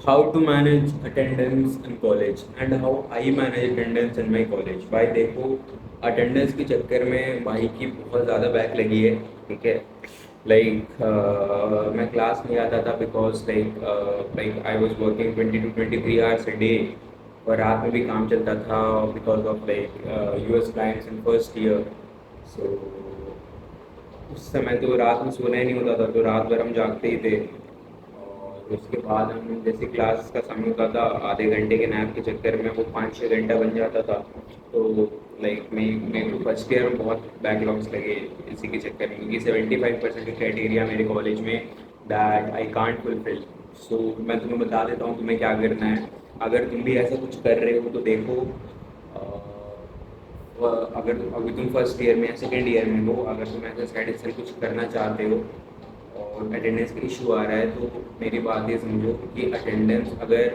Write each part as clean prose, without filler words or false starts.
How to manage attendance in college and how I manage attendance in my college. भाई देखो, attendance के चक्कर में भाई की बहुत ज़्यादा बैक लगी है। ठीक है, लाइक मैं क्लास नहीं आता था because like I was working 20 to 23 hours a day, और रात में भी काम चलता था because of like US clients in first year. So उस समय तो रात में सोना ही नहीं होता था, तो रात भर हम जागते ही थे। और उसके बाद हम जैसे क्लास का समय होता था, आधे घंटे के नैप के चक्कर में वो 5-6 घंटा बन जाता था। तो लाइक मेरे को फर्स्ट ईयर में बहुत बैकलॉग्स लगे इसी के चक्कर में, क्योंकि 75% के क्राइटेरिया मेरे कॉलेज में दैट आई कांट फुलफिल। सो मैं तुम्हें बता देता हूँ तुम्हें क्या करना है। अगर तुम भी ऐसा कुछ कर रहे हो तो देखो, अगर अभी तुम फर्स्ट ईयर में या सेकेंड ईयर में हो, अगर तुम ऐसा साइड हसल कुछ करना चाहते हो और अटेंडेंस का इशू आ रहा है, तो मेरी बात ये समझो कि अटेंडेंस अगर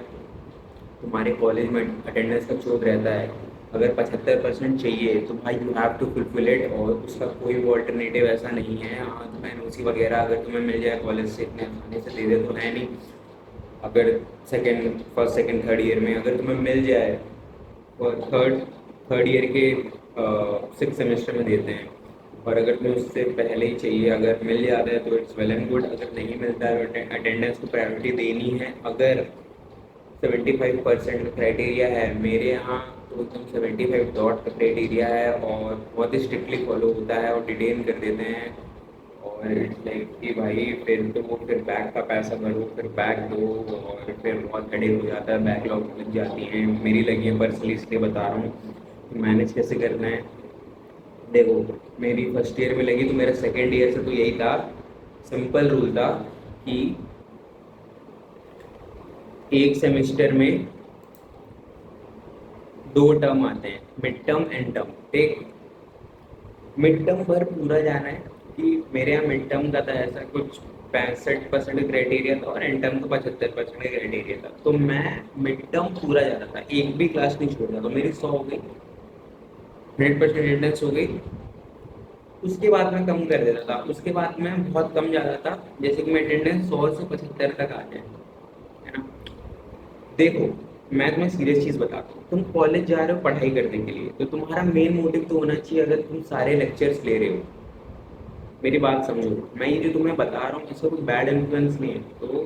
तुम्हारे कॉलेज में अटेंडेंस का चोट रहता है, अगर 75% चाहिए तो भाई you have to fulfil it, और उसका कोई भी ऑल्टरनेटिव ऐसा नहीं है। हाँ, तुम्हें एनओसी वगैरह अगर तुम्हें मिल जाए कॉलेज से इतने आसानी से दे दे तो है नहीं। अगर फर्स्ट सेकेंड थर्ड ईयर में अगर तुम्हें मिल जाए, और थर्ड थर्ड ईयर के 6 सेमेस्टर में देते हैं। और अगर तुम्हें उससे पहले ही चाहिए, अगर मिल जाता है तो इट्स वेल एंड गुड, अगर नहीं मिलता है अटेंडेंस को प्रायोरिटी देनी है। अगर 75% क्राइटेरिया है मेरे यहाँ, तो एकदम 75 डॉट का क्राइटेरिया है और बहुत ही स्ट्रिक्टली फॉलो होता है और डिटेन कर देते हैं। और इट्स लाइक कि भाई फिर तो वो फिर बैग का पैसा भरो, फिर बैग दो, और फिर बहुत हेडेक हो जाता है, बैकलॉग लग जाती हैं। मेरी लगी है पर्सनली, इसलिए बता रहा हूँ कि मैनेज कैसे करना है। देखो, मेरी फर्स्ट ईयर में लगी तो मेरा सेकेंड ईयर से तो यही था, सिंपल रूल था कि एक सेमेस्टर में दो टर्म आते हैं, मिड टर्म एंड टर्म। एक मिड टर्म भर पूरा जाना है, कि मेरे यहाँ मिड टर्म का था ऐसा कुछ 65% क्राइटेरिया था और एंड टर्म का 75% क्राइटेरिया था। तो मैं मिड टर्म पूरा जाता था, एक भी क्लास नहीं छोड़ता, तो मेरी 100 हो गई, 100% अटेंडेंस हो गई। उसके बाद मैं कम कर देता था, उसके बाद मैं बहुत कम जाता था, जैसे कि मैं अटेंडेंस 100 से 75 तक आ जाए, है ना। देखो, मैं तुम्हें सीरियस चीज़ बताता हूँ, तुम कॉलेज जा रहे हो पढ़ाई करने के लिए, तो तुम्हारा मेन मोटिव तो होना चाहिए, अगर तुम सारे लेक्चर्स ले रहे हो, मेरी बात समझो। मैं ये जो तुम्हें बता रहा हूँ इसका कोई बैड इन्फ्लुएंस नहीं है, तो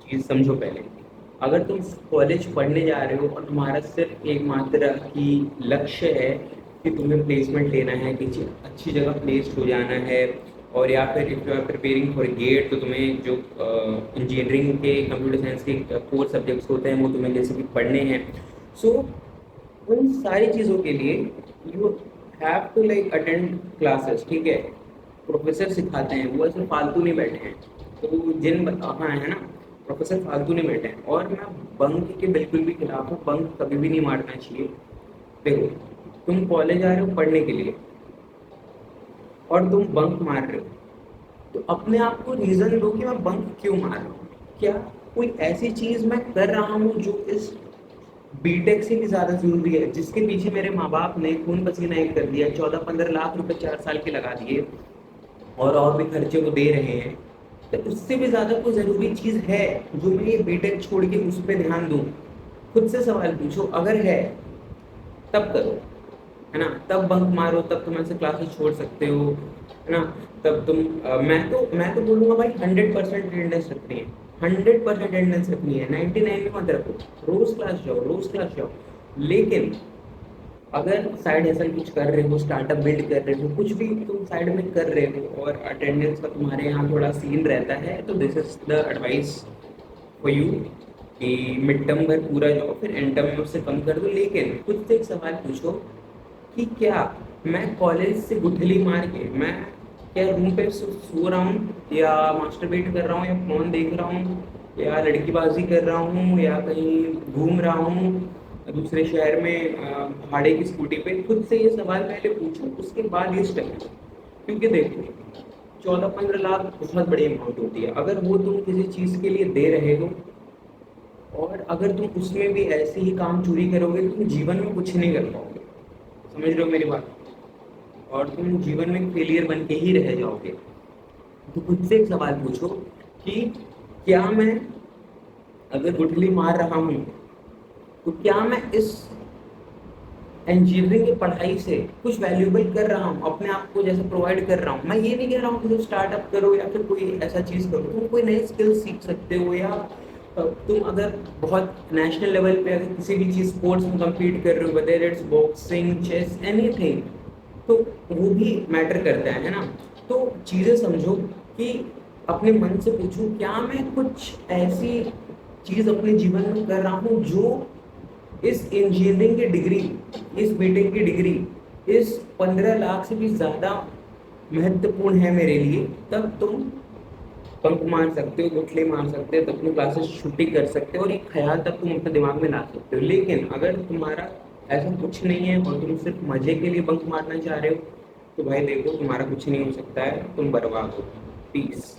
चीज़ समझो पहले। अगर तुम कॉलेज पढ़ने जा रहे हो और तुम्हारा सिर्फ एकमात्र की लक्ष्य है कि तुम्हें प्लेसमेंट लेना है, किसी अच्छी जगह प्लेस्ड हो जाना है, और या फिर if you are preparing for GATE, तो तुम्हें जो इंजीनियरिंग के कंप्यूटर साइंस के कोर सब्जेक्ट्स होते हैं वो तुम्हें जैसे कि पढ़ने हैं। सो उन सारी चीज़ों के लिए you have to like attend classes. ठीक है, प्रोफेसर सिखाते हैं, वो ऐसे फालतू नहीं बैठे हैं। तो हाँ है ना, प्रोफेसर फालतू नहीं बैठे हैं। और मैं बंक के बिल्कुल भी खिलाफ हूँ, बंक कभी भी नहीं मारना चाहिए। देखो, तुम कॉलेज आ रहे हो पढ़ने के लिए और तुम बंक मार रहे हो, तो अपने आप को रीज़न दो कि मैं बंक क्यों मार रहा हूँ। क्या कोई ऐसी चीज़ मैं कर रहा हूँ जो इस बीटेक से भी ज़्यादा ज़रूरी है, जिसके पीछे मेरे माँ बाप ने खून पसीना एक कर दिया, 14-15 लाख रुपए 4 साल के लगा दिए, और भी खर्चे वो दे रहे हैं। तो उससे भी ज़्यादा कोई ज़रूरी चीज़ है जो मैं ये बीटेक छोड़ के उस पर ध्यान दूँ? खुद से सवाल पूछो, अगर है तब करो, है ना। तब बंक मारो, तब तुम ऐसे क्लासेस छोड़ सकते हो, है ना। तब तुम मैं तो बोलूँगा भाई 100% अटेंडेंस रखनी है, 100% अटेंडेंस रखनी है, 99 भी मत रखो। रोज क्लास जाओ, रोज क्लास जाओ। लेकिन अगर साइड हसल कुछ कर रहे हो, स्टार्टअप बिल्ड कर रहे हो, कुछ भी तुम साइड में कर रहे हो और अटेंडेंस का तुम्हारे यहाँ थोड़ा सीन रहता है, तो this is the advice for you कि मिड टर्म भर पूरा जाओ, फिर एंड टर्म में उससे कम कर दो। लेकिन खुद से एक सवाल पूछो कि क्या मैं कॉलेज से गुठली मार के मैं क्या रूम पे सो रहा हूँ, या मास्टरबेट कर रहा हूँ, या फोन देख रहा हूँ, या लड़कीबाजी कर रहा हूँ, या कहीं घूम रहा हूँ दूसरे शहर में भाड़े की स्कूटी पे। खुद से ये सवाल पहले पूछो, उसके बाद ये स्टेप लो। क्योंकि देखो, 14-15 लाख बहुत बड़ी अमाउंट होती है, अगर वो तुम किसी चीज़ के लिए दे रहे हो, और अगर तुम उसमें भी ऐसे ही काम चोरी करोगे तो तुम जीवन में कुछ नहीं कर पाओगे। समझ रहे हो मेरी बात? और तुम जीवन में फेलियर बन के ही रह जाओगे। तो खुद से एक सवाल पूछो कि क्या मैं अगर गुठली मार रहा हूँ तो क्या मैं इस इंजीनियरिंग की पढ़ाई से कुछ वैल्यूएबल कर रहा हूँ, अपने आप को जैसे प्रोवाइड कर रहा हूँ। मैं ये नहीं कह रहा हूँ कि तुम स्टार्टअप करो या फिर कोई ऐसा चीज़ करो, तुम कोई नई स्किल सीख सकते हो, या तुम अगर बहुत नेशनल लेवल पे अगर किसी भी चीज़ स्पोर्ट्स में compete कर रहे हो, whether it's boxing, chess, anything, तो वो भी मैटर करता है ना। तो चीज़ें समझो कि अपने मन से पूछो, क्या मैं कुछ ऐसी चीज़ अपने जीवन में कर रहा हूँ जो इस इंजीनियरिंग की डिग्री, इस बीटेक की डिग्री, इस 15 लाख से भी ज़्यादा महत्वपूर्ण है मेरे लिए। तब तुम बंक मार सकते हो, गुठली मार सकते हो, तो अपनी क्लासेस छुट्टी कर सकते हो और एक ख्याल तक तुम अपने दिमाग में ला सकते हो। लेकिन अगर तुम्हारा ऐसा कुछ नहीं है और तुम सिर्फ मजे के लिए बंक मारना चाह रहे हो, तो भाई देखो, तुम्हारा कुछ नहीं हो सकता है, तुम बर्बाद हो। पीस।